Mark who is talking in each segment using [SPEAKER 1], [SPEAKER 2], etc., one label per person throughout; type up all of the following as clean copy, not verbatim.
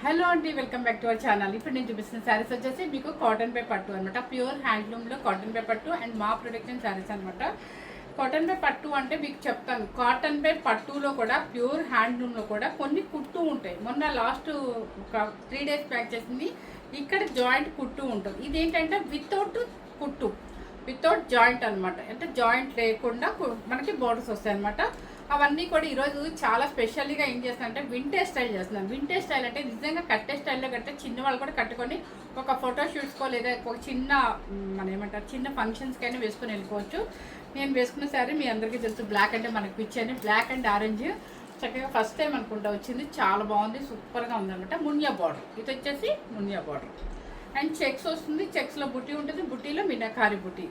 [SPEAKER 1] Hello అండి, welcome back to our channel. ఇప్పుడు నేను చూపిస్తున్న శారీస్ వచ్చేసి మీకు కాటన్ పే పట్టు అనమాట. ప్యూర్ హ్యాండ్లూమ్లో కాటన్ పే పట్టు అండ్ మా ప్రొడక్షన్ శారీస్ అనమాట. కాటన్ పే పట్టు అంటే మీకు చెప్తాను, కాటన్ పే పట్టులో కూడా ప్యూర్ హ్యాండ్లూమ్లో కూడా కొన్ని కుట్టు ఉంటాయి. మొన్న లాస్ట్ ఒక 3 days ప్యాక్ చేసింది. ఇక్కడ జాయింట్ కుట్టు ఉంటుంది. ఇదేంటంటే వితౌట్ కుట్టు, వితౌట్ జాయింట్ అనమాట. అంటే జాయింట్ లేకుండా మనకి బోర్డర్స్ వస్తాయి అనమాట. అవన్నీ కూడా ఈరోజు చాలా స్పెషల్గా ఏం చేస్తానంటే వింటేజ్ స్టైల్ చేస్తున్నాను. వింటేజ్ స్టైల్ అంటే నిజంగా కట్టే స్టైల్లో కట్టే చిన్న వాళ్ళు కూడా కట్టుకొని ఒక ఫోటో షూట్స్కో లేదా ఒక చిన్న మన ఏమంటారు చిన్న ఫంక్షన్స్కైనా వేసుకొని వెళ్ళిపోవచ్చు. నేను వేసుకున్న శారీ మీ అందరికీ తెలుసు, బ్లాక్ అంటే మనకు పిచ్చి. బ్లాక్ అండ్ ఆరెంజ్ చక్కగా ఫస్ట్ టైం అనుకుంటా వచ్చింది. చాలా బాగుంది, సూపర్గా ఉందన్నమాట. మునియా బార్డర్, ఇది వచ్చేసి మునియా బార్డర్ అండ్ చెక్స్ వస్తుంది. చెక్స్లో బుట్టి ఉంటుంది, బుట్టీలో మీనాకారి బుట్టి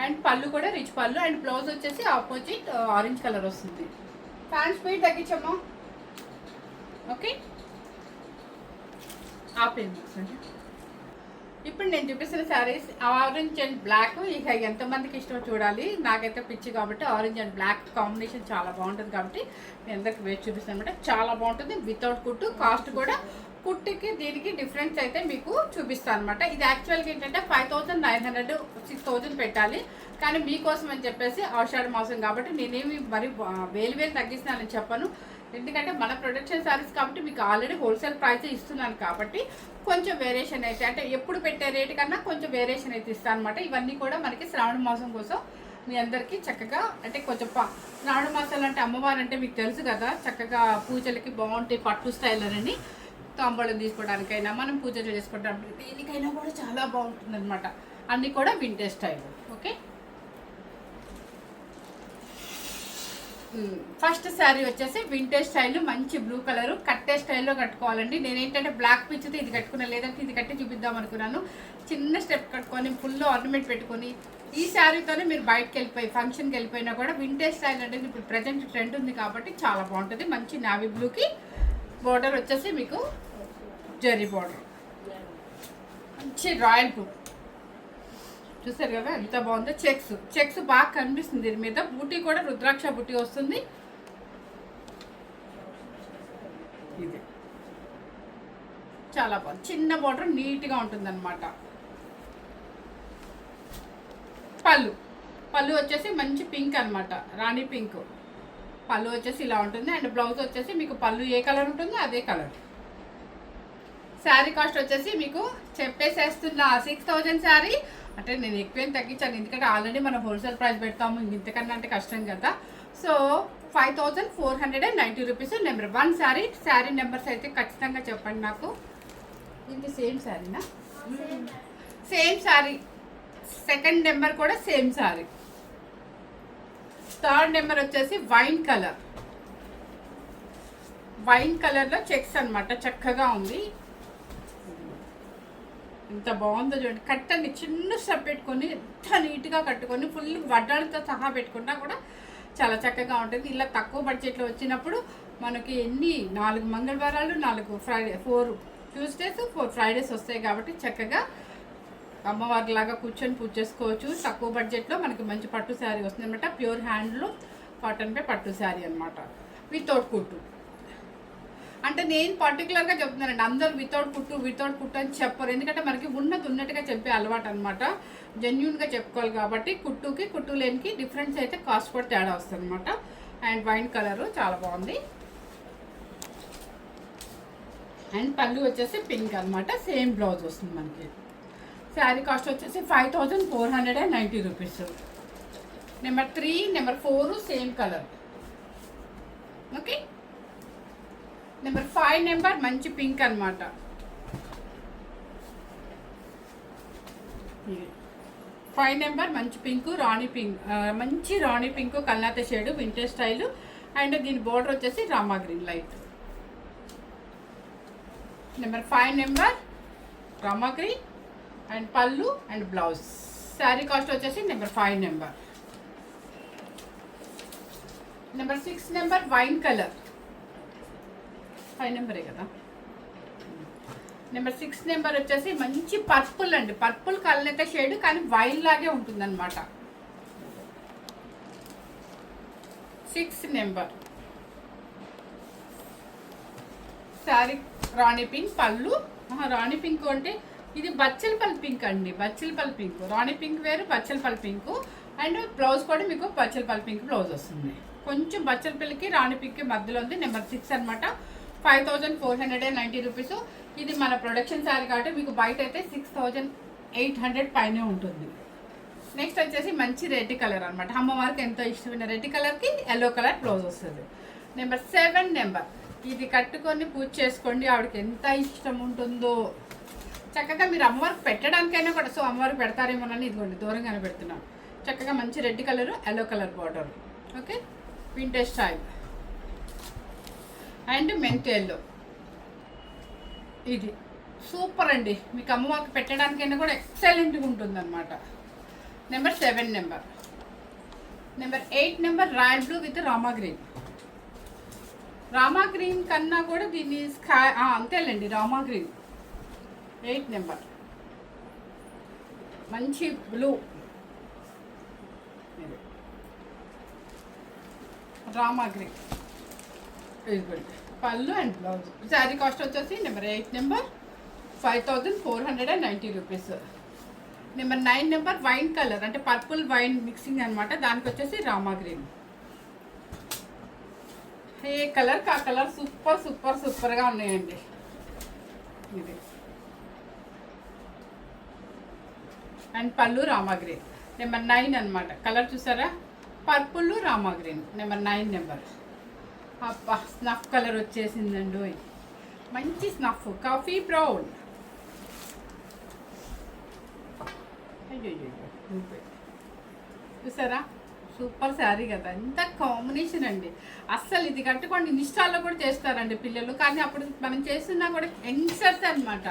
[SPEAKER 1] అండ్ పళ్ళు కూడా రిచ్ పళ్ళు అండ్ బ్లౌజ్ వచ్చేసి ఆపోజిట్ ఆరెంజ్ కలర్ వస్తుంది. ఫ్యాన్ స్పీడ్ తగ్గించమ్మా. ఓకే, ఆపేయండి. ఇప్పుడు నేను చూపిస్తున్న శారీస్ ఆరెంజ్ అండ్ బ్లాక్. ఇక ఎంతమందికి ఇష్టమో చూడాలి. నాకైతే పిచ్చి కాబట్టి ఆరెంజ్ అండ్ బ్లాక్ కాంబినేషన్ చాలా బాగుంటుంది కాబట్టి నేను అందరికి వేసి చూపిస్తాను అనమాట. చాలా బాగుంటుంది వితౌట్ కుట్టు. కాస్ట్ కూడా కుట్టికి దీనికి డిఫరెన్స్ అయితే మీకు చూపిస్తాను అనమాట. ఇది యాక్చువల్గా ఏంటంటే 5,900 6,000 పెట్టాలి. కానీ మీకోసం అని చెప్పేసి ఆషాఢ మాసం కాబట్టి నేనేమి మరి వేలు తగ్గిస్తున్నానని చెప్పను. ఎందుకంటే మన ప్రొడక్షన్ శారీస్ కాబట్టి మీకు ఆల్రెడీ హోల్సేల్ ప్రైస్ ఇస్తున్నాను కాబట్టి కొంచెం వేరియేషన్ అయితే, అంటే ఎప్పుడు పెట్టే రేటు కన్నా కొంచెం వేరియేషన్ అయితే ఇస్తాను అనమాట. ఇవన్నీ కూడా మనకి శ్రావణ మాసం కోసం మీ అందరికీ చక్కగా, అంటే కొంచెం శ్రావణ మాసాలు అంటే అమ్మవారు అంటే మీకు తెలుసు కదా, చక్కగా పూజలకి బాగుంటాయి పట్టు స్టైల్ అని. తాంబూలం తీసుకోవడానికైనా మనం పూజలు చేసుకోవడానికి దేనికైనా కూడా చాలా బాగుంటుంది అనమాట. అన్నీ కూడా vintage style. Okay, first sari వచ్చేసి వింటేజ్ స్టైల్, మంచి బ్లూ కలర్ కట్టే స్టైల్లో కట్టుకోవాలండి. నేనేంటంటే బ్లాక్ పిచ్చితో ఇది కట్టుకున్నా, లేదంటే ఇది కట్టి చూపిద్దాం అనుకున్నాను. చిన్న స్టెప్ కట్టుకొని ఫుల్ ఆర్నమెంట్ పెట్టుకొని ఈ శారీతోనే మీరు బయటకు వెళ్ళిపోయి ఫంక్షన్కి వెళ్ళిపోయినా కూడా వింటేజ్ స్టైల్ అనేది ఇప్పుడు ప్రజెంట్ ట్రెండ్ ఉంది కాబట్టి చాలా బాగుంటుంది. మంచి నావీ బ్లూకి బోర్డర్ వచ్చేసి మీకు జరీ బోర్డర్, మంచి రాయల్ బ్లూ చూసారు కదా ఎంత బాగుందో. చెక్స్ బాగా కనిపిస్తుంది. దీని మీద బూటీ కూడా రుద్రాక్ష బూటీ వస్తుంది. ఇది చాలా బాగుంది, చిన్న బోర్డర్ నీట్గా ఉంటుంది అనమాట. పళ్ళు వచ్చేసి మంచి పింక్ అనమాట, రాణి పింక్. పళ్ళు వచ్చేసి ఇలా ఉంటుంది అండ్ బ్లౌజ్ వచ్చేసి మీకు పళ్ళు ఏ కలర్ ఉంటుందో అదే కలర్. శారీ కాస్ట్ వచ్చేసి మీకు చెప్పేసేస్తున్న 6,000 శారీ అంటే నేను ఎక్కువేం తగ్గించాను, ఎందుకంటే ఆల్రెడీ మనం హోల్సేల్ ప్రైస్ పెడతాము. ఇంతకన్నా అంటే కష్టం కదా. So 5,490 rupees. Number 1 sari numbers అయితే ఖచ్చితంగా చెప్పండి నాకు. ఇది సేమ్ శారీనా? సేమ్ శారీ. సెకండ్ నెంబర్ కూడా సేమ్ శారీ. థర్డ్ నెంబర్ వచ్చేసి వైన్ కలర్లో చెక్స్ అనమాట. చక్కగా ఉంది, ఎంత బాగుందో చూడండి. కట్టండి, చిన్న స్టెప్ పెట్టుకొని ఎంత నీట్గా కట్టుకొని ఫుల్ వడ్డాలతో సహా పెట్టుకున్నా కూడా చాలా చక్కగా ఉంటుంది. ఇలా తక్కువ బడ్జెట్లో వచ్చినప్పుడు మనకి 4 మంగళవారాలు 4 ట్యూస్డేస్ 4 ఫ్రైడేస్ వస్తాయి కాబట్టి చక్కగా అమ్మవారిలాగా కూర్చొని పూజ చేసుకోవచ్చు. తక్కువ బడ్జెట్లో మనకి మంచి పట్టు శారీ వస్తుంది అనమాట. ప్యూర్ హ్యాండ్లో కాటన్ పే పట్టు శారీ అనమాట, వితౌట్ కుట్టు. అంటే నేను పర్టికులర్గా చెప్తున్నానండి, అందరూ వితౌట్ కుట్టు అని చెప్పరు. ఎందుకంటే మనకి ఉన్నట్టుగా చెప్పే అలవాటు అనమాట. జెన్యున్గా చెప్పుకోవాలి కాబట్టి కుట్టు లేనికి డిఫరెన్స్ అయితే కాస్ట్ కూడా తేడా వస్తుంది అనమాట. అండ్ వైన్ కలరు చాలా బాగుంది. అండ్ పళ్ళు వచ్చేసి పింక్ అనమాట. సేమ్ బ్లౌజ్ వస్తుంది మనకి. శారీ కాస్ట్ వచ్చేసి 5,490 rupees. Number 3 number 4 same colour. Okay, number 5 number మంచి పింక్ అనమాట. 5 నెంబర్ మంచి పింక్, మంచి రాణి పింక్ కల్నాత షేడ్ వింటేజ్ స్టైల్. అండ్ దీని బోర్డర్ వచ్చేసి రామా గ్రీన్ లైట్. నెంబర్ 5 నెంబర్ రామా గ్రీన్ అండ్ పళ్ళు అండ్ బ్లౌజ్. శారీ కాస్ట్ వచ్చేసి number 5 number. Number 6 number wine colour. 5 నెంబరే కదా. నెంబర్ 6 నెంబర్ వచ్చేసి మంచి పర్పుల్ అండి. పర్పుల్ కలర్ షేడ్ కానీ వైన్ లాగే ఉంటుంది అనమాట. 6 నెంబర్ శారీ రాణి పింక్ పళ్ళు. రాణి పింక్ అంటే ఇది బచ్చలపల్లి పింక్ అండి, బచ్చలపల్లి పింక్. రాణి పింక్ వేరు, బచ్చలపల్లి పింక్. అండ్ బ్లౌజ్ కూడా మీకు బచ్చలపల్లి పింక్ బ్లౌజ్ వస్తుంది. కొంచెం బచ్చలపల్లికి రాణి పింక్ మధ్యలో ఉంది. నెంబర్ 6 అనమాట. 5490 రూపీస్. ఇది మన ప్రొడక్షన్ శారీ కాబట్టి మీకు బయట అయితే 6800 పైనే ఉంటుంది. నెక్స్ట్ వచ్చేసి మంచి రెడ్ కలర్ అనమాట. అమ్మవారికి ఎంతో ఇష్టమైన రెడ్ కలర్కి ఎల్లో కలర్ బ్లౌజ్ వస్తుంది. Number 7 number. ఇది కట్టుకొని పూజ చేసుకోండి, ఆవిడకి ఎంత ఇష్టం ఉంటుందో. చక్కగా మీరు అమ్మవారికి పెట్టడానికైనా కూడా, సో అమ్మవారికి పెడతారేమోనని ఇదిగోండి దూరంగానే పెడుతున్నాను. చక్కగా మంచి red colour, yellow colour border. Okay, vintage style and mint yellow. ఇది సూపర్ అండి, మీకు అమ్మవారికి పెట్టడానికైనా కూడా ఎక్సలెంట్గా ఉంటుంది అనమాట. Number 7 number. Number 8 number royal blue with Rama green. Rama green కన్నా కూడా దీన్ని స్కై అంతేలేండి, రామా గ్రీన్. 8 నెంబర్ మంచి బ్లూ రామా గ్రీన్. ఇదిగోండి పళ్ళు అండ్ బ్లౌజ్. శారీ కాస్ట్ వచ్చేసి number 8 number 5490 rupees. Number 9 number wine colour అంటే పర్పుల్ వైన్ మిక్సింగ్ అనమాట. దానికి వచ్చేసి రామా గ్రీన్. ఏ కలర్ కా కలర్ సూపర్ సూపర్ సూపర్గా ఉన్నాయండి. ఇది అండ్ పళ్ళు రామా గ్రీన్. నెంబర్ 9 అనమాట. కలర్ చూసారా, purple Rama green. Number 9 number. అబ్బా స్నఫ్ కలర్ వచ్చేసిందండి, మంచి స్నఫ్ కాఫీ బ్రౌన్. చూసారా, సూపర్ శారీ కదా, ఎంత కాంబినేషన్ అండి. అస్సలు ఇది కట్టుకోండి, ఇన్స్టాల్లో కూడా చేస్తారండి పిల్లలు. కానీ అప్పుడు మనం చేస్తున్నా కూడా యంగ్స్టర్స్ అనమాట.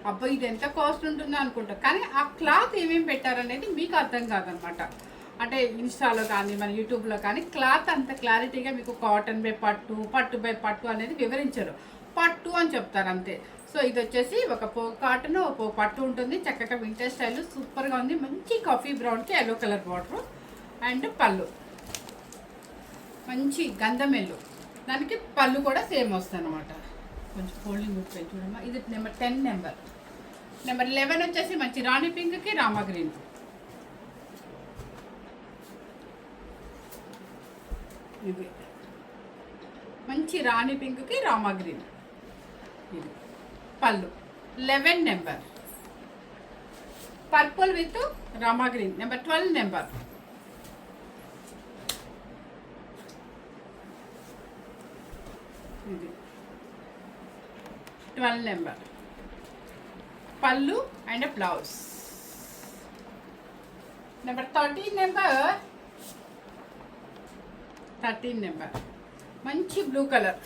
[SPEAKER 1] అబ్బా ఇది ఎంత కాస్ట్ ఉంటుందో అనుకుంటారు, కానీ ఆ క్లాత్ ఏమేమి పెట్టారనేది మీకు అర్థం కాదనమాట. అంటే ఇన్స్టాలో కానీ మన యూట్యూబ్లో కానీ క్లాత్ అంత క్లారిటీగా మీకు కాటన్ బై పట్టు, పట్టు బై పట్టు అనేది వివరించరు. పట్టు అని చెప్తారు అంతే. సో ఇది వచ్చేసి ఒక కాటన్ ఒక పట్టు ఉంటుంది. చక్కగా వింటర్ స్టైల్ సూపర్గా ఉంది. మంచి కాఫీ బ్రౌన్కి ఎల్లో కలర్ బార్డర్ అండ్ పళ్ళు మంచి గంధం ఎల్లో. దానికి పళ్ళు కూడా సేమ్ వస్తుంది అనమాట. కొంచెం ఫోల్డింగ్ ఉంటుంది చూడమ్మా. ఇది నెంబర్ 10 నెంబర్. నెంబర్ 11 వచ్చేసి మంచి రాణి పింక్కి రామా గ్రీన్. ఇది మంచి రాణి పింక్కి రామా గ్రీన్. ఇది పళ్ళు 11 number. Purple with Rama green. Number 12 number. ఇది 12 నెంబర్. పళ్ళు and blouse. Number 13 number. 13 number మంచి బ్లూ కలర్.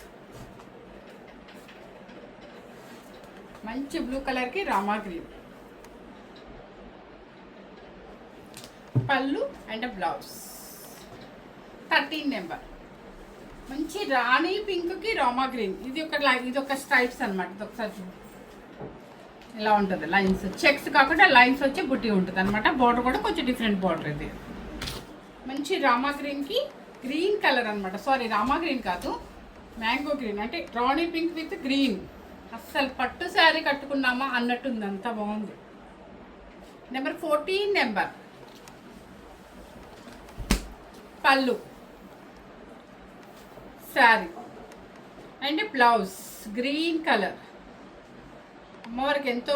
[SPEAKER 1] మంచి బ్లూ కలర్కి రామా గ్రీన్. పళ్ళు అండ్ బ్లౌజ్. 13 నెంబర్ మంచి రాణి పింక్కి రామా గ్రీన్. ఇది ఒక స్ట్రైప్స్ అనమాట. ఇది ఒకసారి ఇలా ఉంటుంది, లైన్స్ చెక్స్ కాకుండా లైన్స్ వచ్చి బుట్టి ఉంటుంది అనమాట. బార్డర్ కూడా కొంచెం డిఫరెంట్ బార్డర్. ఇది మంచి రామా గ్రీన్కి గ్రీన్ కలర్ అనమాట. సారీ రామా గ్రీన్ కాదు, మ్యాంగో గ్రీన్ అంటే రాణి పింక్ విత్ గ్రీన్. అస్సలు పట్టు శారీ కట్టుకున్నామా అన్నట్టుంది, అంత బాగుంది. Number 14 number. పళ్ళు sari and blouse green colour. అమ్మవారికి ఎంతో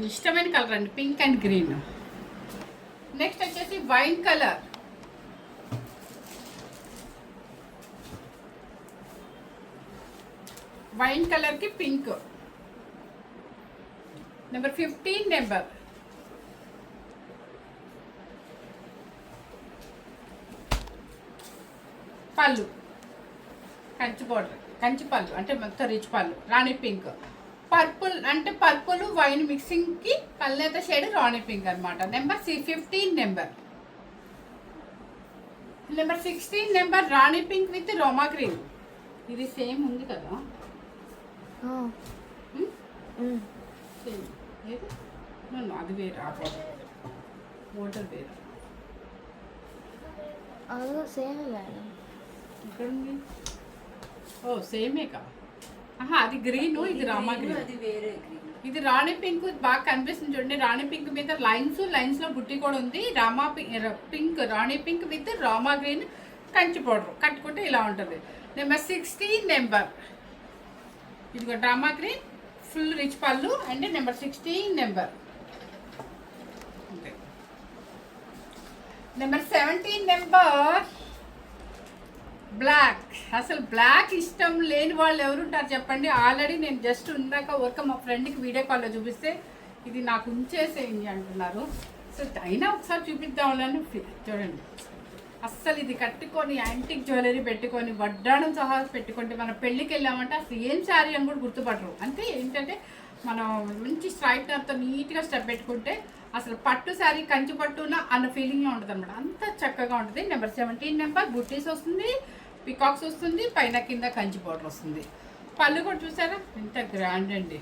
[SPEAKER 1] ఇష్టమైన కలర్ అండి, పింక్ అండ్ గ్రీన్. నెక్స్ట్ వచ్చేసి వైన్ కలర్. వైన్ కలర్కి పింక్. Number 15 number. పళ్ళు కంచి బార్డర్, కంచి పళ్ళు అంటే మొత్తం రిచ్ పళ్ళు. రాణి పింక్. పర్పుల్ అంటే పర్పుల్ వైన్ మిక్సింగ్కి కల్నేత షేడ్ రాణి పింక్ అనమాట. Number 15 number. నెంబర్ 16 నెంబర్ రాణి పింక్ విత్ రోమా గ్రీన్. ఇది సేమ్ ఉంది కదా, సేమ్ ఏది అది వేరు, ఆ బోర్డర్ వేరు.
[SPEAKER 2] సేమ్
[SPEAKER 1] ఇక్కడ ఉంది. ఓ సేమే కా. అది గ్రీన్, ఇది రామా గ్రీన్. ఇది రాణి పింక్ బాగా కనిపిస్తుంది చూడండి. రాణి పింక్ మీద లైన్స్ లో బుట్టి కూడా ఉంది. Rama pink, Rani pink with Rama green Kanchi powder కట్టుకుంటే ఇలా ఉంటుంది. నెంబర్ 16 నెంబర్, ఇదిగో రామా గ్రీన్ ఫుల్ రిచ్ పళ్ళు and number 16 number. Number 17 number block. అసలు బ్లాక్ ఇష్టం లేని వాళ్ళు ఎవరుంటారు చెప్పండి. ఆల్రెడీ నేను జస్ట్ ఇందాక మా ఫ్రెండ్కి వీడియో కాల్లో చూపిస్తే ఇది నాకు ఉంచేసేయండి అంటున్నారు. సో అయినా ఒకసారి చూపిద్దామని చూడండి. అస్సలు ఇది కట్టుకొని యాంటిక్ జ్యువెలరీ పెట్టుకొని వడ్డాణం సహా పెట్టుకుంటే మనం పెళ్ళికి వెళ్ళామంటే అసలు ఏం శారీ అని కూడా గుర్తుపడరు. అంటే ఏంటంటే మనం మంచి స్ట్రైట్నర్తో నీట్గా స్టెప్ పెట్టుకుంటే అసలు పట్టు శారీ కంచి పట్టున అన్న ఫీలింగ్లో ఉంటుంది అనమాట. అంత చక్కగా ఉంటుంది. నెంబర్ 17 నెంబర్ బుట్టీస్ వస్తుంది, పికాక్స్ వస్తుంది, పైన కింద కంచి పౌడర్ వస్తుంది. పళ్ళు కూడా చూసారా ఎంత గ్రాండ్ అండి.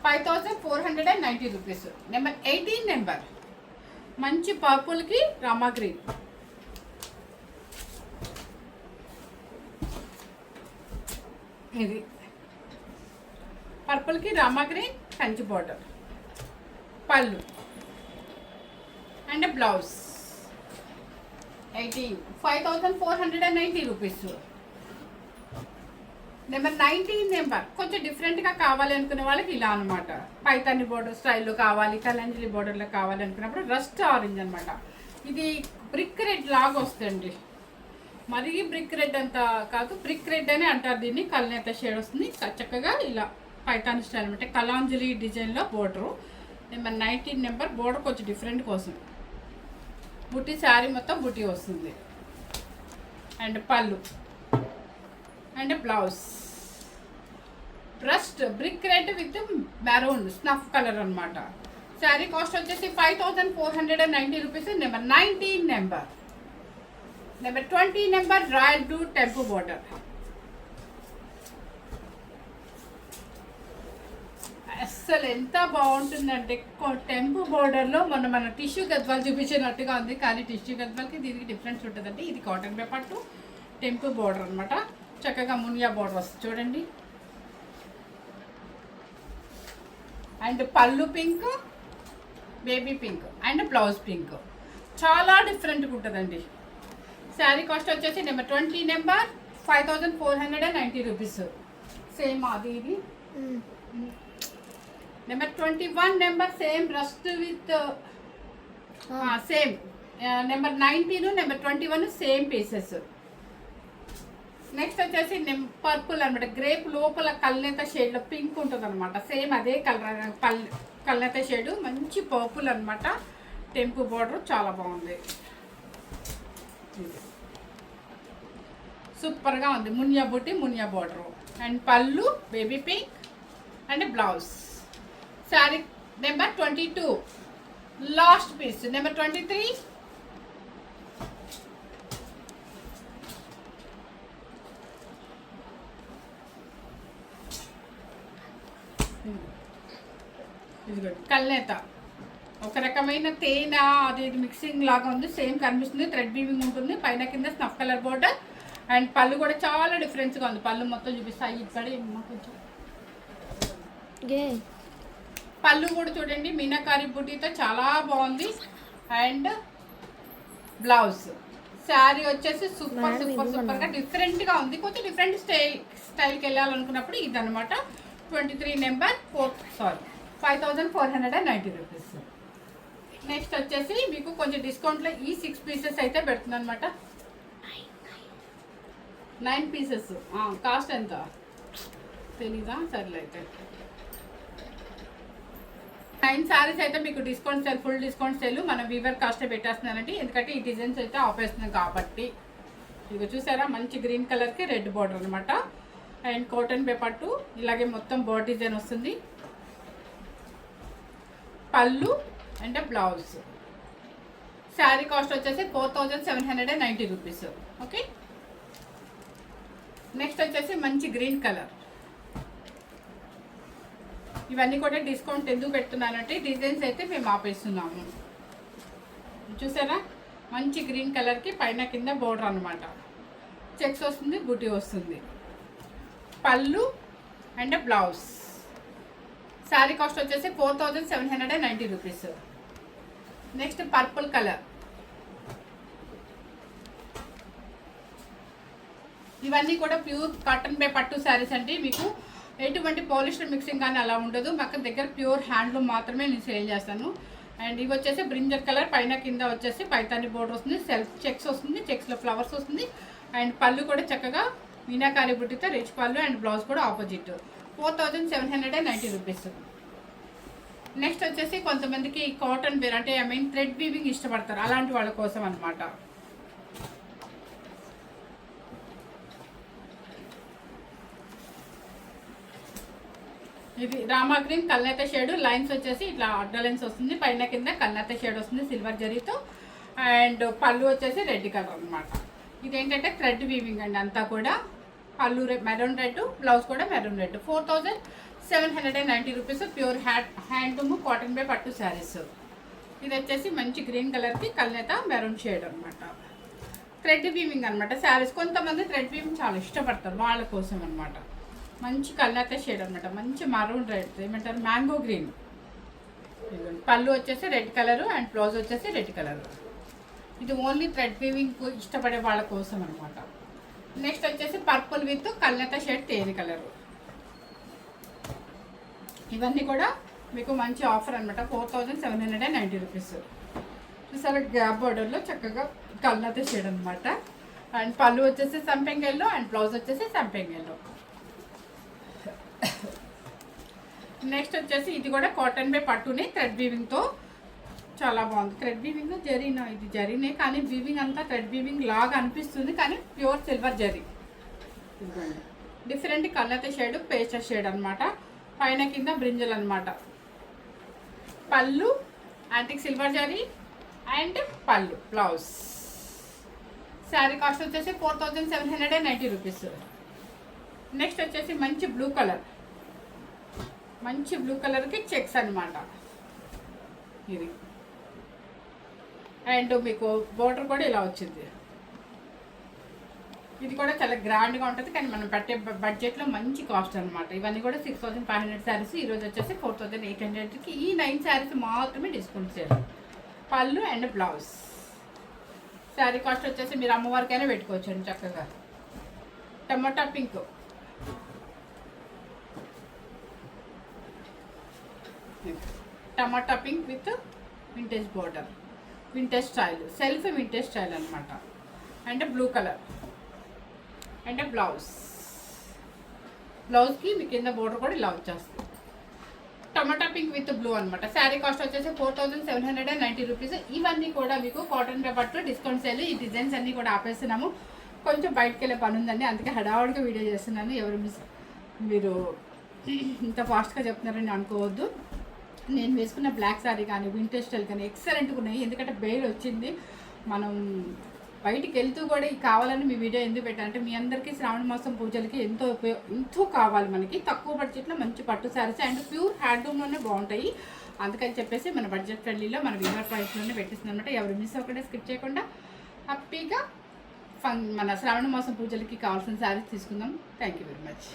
[SPEAKER 1] 5490 రూపీస్. నెంబర్ 18 నెంబర్ మంచి పర్పుల్కి రామా గ్రీన్. ఇది పర్పుల్కి రామా గ్రీన్ కంచి బార్డర్, పళ్ళు and blouse. 5490 rupees. Number 19 number కొంచెం డిఫరెంట్గా కావాలి అనుకునే వాళ్ళకి ఇలా అనమాట. పైతాని బోర్డర్ స్టైల్లో కావాలి, కలంజలి బోర్డర్లో కావాలి అనుకున్నప్పుడు రస్ట్ ఆరెంజ్ అనమాట. ఇది బ్రిక్ రెడ్ లాగా వస్తుంది. మరీ బ్రిక్ రెడ్ అంత కాదు, బ్రిక్ రెడ్ అని అంటారు దీన్ని. కలనేత షేడ్ వస్తుంది చక్కగా ఇలా పైతాని స్టైల్ అనమాట. కలాంజలి డిజైన్లో బోర్డరు. నెంబర్ 19 నెంబర్ బోర్డర్ కొంచెం డిఫరెంట్ కోసం. బుట్టి శారీ మొత్తం బుట్టి వస్తుంది అండ్ పళ్ళు అండ్ బ్లౌజ్. బ్రస్ట్ brick red with maroon snuff colour అనమాట. శారీ కాస్ట్ వచ్చేసి 5490 rupees. Number 19 number. Number 20 number royal blue temple border. అస్సలు ఎంత బాగుంటుందంటే టెంపు బోర్డర్లో మన టిష్యూ గద్వాలు చూపించినట్టుగా ఉంది. కానీ టిష్యూ గద్వాలకి దీనికి డిఫరెన్స్ ఉంటుందండి. ఇది కాటన్ పేపర్ టు టెంపు బోర్డర్ అనమాట. చక్కగా మునియా బోర్డర్ వస్తుంది చూడండి. అండ్ పళ్ళు pink, baby pink and blouse pink. చాలా డిఫరెంట్గా ఉంటుందండి. శారీ కాస్ట్ వచ్చేసి నెంబర్ 20 నెంబర్ 5490 రూపీస్. సేమ్ అది ఇది. Number 21 number same rust with same. Number 19 number 21 same pieces. Next వచ్చేసి పర్పుల్ అనమాట. గ్రేప్ లోపల కల్నేత షేడ్లో పింక్ ఉంటుంది అనమాట. సేమ్ అదే కలర్ కల్నేత షేడు మంచి పర్పుల్ అనమాట. టెంపు బోర్డర్ చాలా బాగుంది, సూపర్గా ఉంది. మునియా బుట్టి మునియా బోర్డరు అండ్ పళ్ళు baby pink and blouse. Sari number 22 last piece. Number 23 కల్నేత. ఒక రకమైన తేనె అది మిక్సింగ్ లాగా ఉంది. సేమ్ కనిపిస్తుంది. థ్రెడ్ వీవింగ్ ఉంటుంది. పైన కింద స్నఫ్ కలర్ బోర్డర్ అండ్ పళ్ళు కూడా చాలా డిఫరెన్స్గా ఉంది. పళ్ళు మొత్తం చూపిస్తాయి. ఇక్కడే కొంచెం పళ్ళు కూడా చూడండి మీనాకారి బుటీతో చాలా బాగుంది. And blouse. శారీ వచ్చేసి సూపర్గా డిఫరెంట్గా ఉంది. కొంచెం డిఫరెంట్ స్టైల్కి వెళ్ళాలనుకున్నప్పుడు ఇదనమాట. 23 నెంబర్ 5490 రూపీస్. నెక్స్ట్ వచ్చేసి మీకు కొంచెం డిస్కౌంట్లో ఈ 6 పీసెస్ అయితే పెడుతుంది అనమాట. 9 పీసెస్. కాస్ట్ ఎంత తెలీదా? సర్లే అయితే 9 శారీస్ అయితే మీకు discount sale, full discount sale మన వీవర్ కాస్టే పెట్టేస్తున్నానండి. ఎందుకంటే ఈ డిజైన్స్ అయితే ఆపేస్తున్నాం కాబట్టి. ఇక చూసారా మంచి గ్రీన్ కలర్కి రెడ్ బార్డర్ అనమాట. అండ్ కాటన్ పేపర్ టు ఇలాగే మొత్తం బోర్డ్ డిజైన్ వస్తుంది. పళ్ళు అండ్ బ్లౌజ్. శారీ కాస్ట్ వచ్చేసి 4790 రూపీస్. ఓకే. నెక్స్ట్ వచ్చేసి మంచి గ్రీన్ కలర్. ఇవన్నీ కూడా డిస్కౌంట్ ఎందుకు పెడుతున్నానంటే డిజైన్స్ అయితే మేము ఆపేస్తున్నాము. చూసారా మంచి గ్రీన్ కలర్కి పైన కింద బోర్డర్ అనమాట. చెక్స్ వస్తుంది, బుటీ వస్తుంది. పళ్ళు అండ్ బ్లౌజ్. శారీ కాస్ట్ వచ్చేసి 4790 రూపీస్. Next purple colour. ఇవన్నీ కూడా ప్యూర్ కాటన్ బై పట్టు శారీస్ అండి. మీకు ఎటువంటి పాలిస్టర్ మిక్సింగ్ కానీ అలా ఉండదు. మాకు దగ్గర ప్యూర్ హ్యాండ్లూమ్ మాత్రమే నేను సేల్ చేస్తాను. అండ్ ఇవి వచ్చేసి బ్రింజల్ కలర్, పైన కింద వచ్చేసి పైతాని బోర్డర్ వస్తుంది, సెల్ఫ్ చెక్స్ వస్తుంది, చెక్స్లో ఫ్లవర్స్ వస్తుంది. అండ్ పళ్ళు కూడా చక్కగా మీనాకారి బుట్టితో రిచ్ పళ్ళు అండ్ బ్లౌజ్ కూడా ఆపోజిట్. 4790 రూపీస్. నెక్స్ట్ వచ్చేసి కొంతమందికి కాటన్ వేర్ అంటే థ్రెడ్ వీవింగ్ ఇష్టపడతారు, అలాంటి వాళ్ళ కోసం అనమాట. ఇది రామా గ్రీన్ కల్నేత షేడ్, లైన్స్ వచ్చేసి ఇట్లా అడ్డ లైన్స్ వస్తుంది, పైన కింద కల్నేత షేడ్ వస్తుంది సిల్వర్ జరీతో. అండ్ పళ్ళు వచ్చేసి రెడ్ కలర్ అనమాట. ఇదేంటంటే థ్రెడ్ వీవింగ్ అండి అంతా కూడా. పళ్ళు మెరూన్ రెడ్, బ్లౌజ్ కూడా maroon red. 4790 rupees. Pure handloom cotton by పట్టు శారీస్. ఇది వచ్చేసి మంచి గ్రీన్ కలర్కి కల్నేత మెరూన్ షేడ్ అనమాట. థ్రెడ్ వీవింగ్ అనమాట శారీస్. కొంతమంది థ్రెడ్ వీవింగ్ చాలా ఇష్టపడతారు, వాళ్ళ కోసం అనమాట. మంచి కల్నేత షేడ్ అనమాట, మంచి మరూన్ రెడ్, ఏమంటారు మ్యాంగో గ్రీన్. పళ్ళు వచ్చేసి రెడ్ కలరు అండ్ బ్లౌజ్ వచ్చేసి రెడ్ కలరు. ఇది ఓన్లీ థ్రెడ్ వీవింగ్ ఇష్టపడే వాళ్ళ కోసం అనమాట. నెక్స్ట్ వచ్చేసి పర్పుల్ విత్ కల్నేత షేడ్ తేనె కలరు. ఇవన్నీ కూడా మీకు మంచి ఆఫర్ అనమాట. 4790 రూపీస్. చూసారా గ్యాప్ బార్డర్లో చక్కగా కల్నేత షేడ్ అనమాట. అండ్ పళ్ళు వచ్చేసి సంపెంగ్ ఎల్లో అండ్ బ్లౌజ్ వచ్చేసి సంపెంగ్ ఎల్లో. నెక్స్ట్ వచ్చేసి ఇది కూడా కాటన్ బై పట్టుని థ్రెడ్ వీవింగ్తో చాలా బాగుంది. థ్రెడ్ వీవింగ్ జరీనా, ఇది జరీనే కానీ వీవింగ్ అంతా థ్రెడ్ వీవింగ్ లాగా అనిపిస్తుంది కానీ ప్యూర్ సిల్వర్ జరీ. డిఫరెంట్ కల్నేత షేడ్, పేస్టర్ షేడ్ అనమాట. పైన కింద బ్రింజల్ అనమాట. పళ్ళు యాంటిక్ సిల్వర్ జరీ అండ్ పళ్ళు బ్లౌజ్. శారీ కాస్ట్ వచ్చేసి 4790 రూపీస్. నెక్స్ట్ వచ్చేసి మంచి బ్లూ కలర్, మంచి బ్లూ కలర్కి చెక్స్ అనమాట ఇది. అండ్ మీకు బోర్డర్ కూడా ఇలా వచ్చింది. ఇది కూడా చాలా గ్రాండ్గా ఉంటుంది కానీ మనం పెట్టే బడ్జెట్లో మంచి కాస్ట్ అనమాట. ఇవన్నీ కూడా 6500 శారీస్. ఈరోజు వచ్చేసి 4800కి ఈ 9 శారీస్ మాత్రమే డిస్కౌంట్ చేయాలి. పళ్ళు అండ్ బ్లౌజ్. శారీ కాస్ట్ వచ్చేసి మీరు అమ్మవారికైనా పెట్టుకోవచ్చు చక్కగా. Tomato pink, tomato pink with vintage border, vintage style, self vintage style అనమాట. And blue colour and blouse. బ్లౌజ్కి మీ కింద బోర్డర్ కూడా ఇలా వచ్చేస్తుంది. టమాటా పింక్ విత్ బ్లూ అనమాట. శారీ కాస్ట్ వచ్చేసి 4790 రూపీస్. ఇవన్నీ కూడా మీకు కాటన్ బై పట్టు డిస్కౌంట్ సేల్. ఈ డిజైన్స్ అన్నీ కూడా ఆపేస్తున్నాము, కొంచెం బయటకు వెళ్ళే పని ఉందండి, అందుకే హడావుడిగా వీడియో చేస్తున్నాను. ఎవరు మీరు ఇంత ఫాస్ట్గా చెప్తున్నారని అనుకోవద్దు. నేను వేసుకున్న బ్లాక్ శారీ కానీ వింటేజ్ స్టైల్ కానీ ఎక్సలెంట్గా ఉన్నాయి. ఎందుకంటే బెయిల్ వచ్చింది, మనం బయటికి వెళ్తూ కూడా కావాలని మీ వీడియో ఎందుకు పెట్టాలంటే మీ అందరికీ శ్రావణ మాసం పూజలకి ఎంతో కావాలి మనకి. తక్కువ బడ్జెట్లో మంచి పట్టు శారీస్ అండ్ ప్యూర్ హ్యాండ్లూమ్లోనే బాగుంటాయి. అందుకని చెప్పేసి మన బడ్జెట్ ఫ్రెండ్లీలో మన విన్నర్ ప్రైస్లోనే పెట్టిస్తుంది అనమాట. ఎవరు మిస్ అవ్వకుండా స్కిప్ చేయకుండా హ్యాపీగా మన శ్రావణ మాసం పూజలకి కావాల్సిన శారీస్ తీసుకుందాం. Thank you very much.